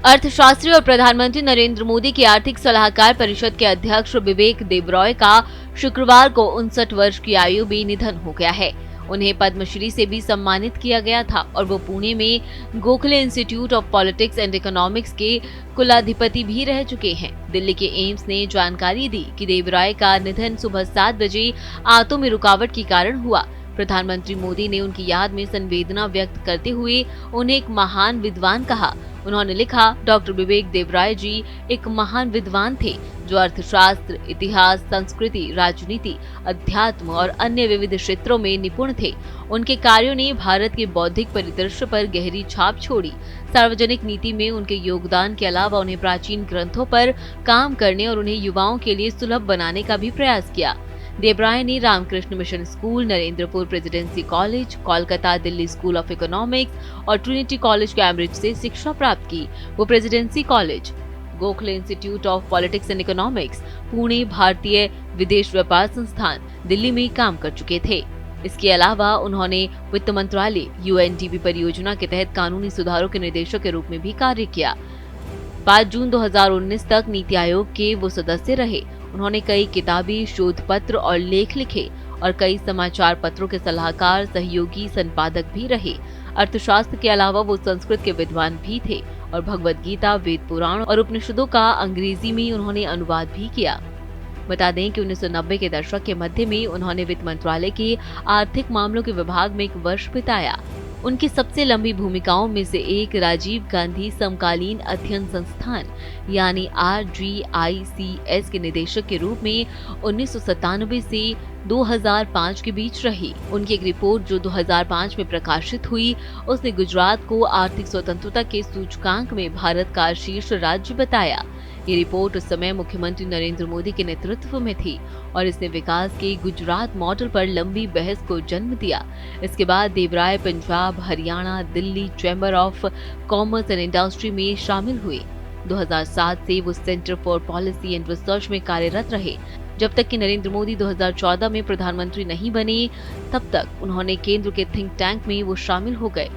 अर्थशास्त्री और प्रधानमंत्री नरेंद्र मोदी की आर्थिक सलाहकार परिषद के अध्यक्ष बिबेक देबरॉय का शुक्रवार को 59 वर्ष की आयु में निधन हो गया है। उन्हें पद्मश्री से भी सम्मानित किया गया था और वो पुणे में Gokhale Institute of Politics and economics के कुलाधिपति भी रह चुके हैं। दिल्ली के एम्स ने जानकारी दी कि देबरॉय का निधन सुबह 7 बजे आंतों में रुकावट के कारण हुआ। प्रधानमंत्री मोदी ने उनकी याद में संवेदना व्यक्त करते हुए उन्हें एक महान विद्वान कहा। उन्होंने लिखा, डॉक्टर बिबेक देबरॉय जी एक महान विद्वान थे जो अर्थशास्त्र, इतिहास, संस्कृति, राजनीति, अध्यात्म और अन्य विविध क्षेत्रों में निपुण थे। उनके कार्यों ने भारत के बौद्धिक परिदृश्य पर गहरी छाप छोड़ी। सार्वजनिक नीति में उनके योगदान के अलावा उन्हें प्राचीन ग्रंथों पर काम करने और उन्हें युवाओं के लिए सुलभ बनाने का भी प्रयास किया। देबरॉय ने Ramakrishna Mission School, Narendrapur Presidency College, Kolkata Delhi School of Economics और ट्रिनिटी कॉलेज कैम्ब्रिज से शिक्षा प्राप्त की। वो Presidency College, Gokhale Institute of Politics and Economics, Pune भारतीय विदेश व्यापार संस्थान, दिल्ली में काम कर चुके थे। इसके अलावा उन्होंने वित्त मंत्रालय, यूएनडीपी परियोजना के तहत कानूनी सुधारों के निदेशक के रूप में भी कार्य किया। 5 जून 2019 तक नीति आयोग के वो सदस्य रहे। उन्होंने कई किताबी शोध पत्र और लेख लिखे और कई समाचार पत्रों के सलाहकार, सहयोगी, संपादक भी रहे। अर्थशास्त्र के अलावा वो संस्कृत के विद्वान भी थे और भगवद गीता, वेद पुराण और उपनिषदों का अंग्रेजी में उन्होंने अनुवाद भी किया। बता दें कि 1990 के दशक के मध्य में उन्होंने वित्त मंत्रालय के आर्थिक मामलों के विभाग में 1 वर्ष बिताया। उनकी सबसे लंबी भूमिकाओं में से एक राजीव गांधी समकालीन अध्ययन संस्थान यानी RGICS के निदेशक के रूप में 1997 से 2005 के बीच रही। उनकी एक रिपोर्ट जो 2005 में प्रकाशित हुई, उसने गुजरात को आर्थिक स्वतंत्रता के सूचकांक में भारत का शीर्ष राज्य बताया। ये रिपोर्ट उस समय मुख्यमंत्री नरेंद्र मोदी के नेतृत्व में थी और इसने विकास के गुजरात मॉडल पर लंबी बहस को जन्म दिया। इसके बाद Debroy Punjab, Haryana, Delhi chamber of commerce and industry में शामिल हुए। 2007 से वो centre for policy and research में कार्यरत रहे। जब तक कि नरेंद्र मोदी 2014 में प्रधानमंत्री नहीं बने, तब तक उन्होंने केंद्र के थिंक टैंक में वो शामिल हो गए।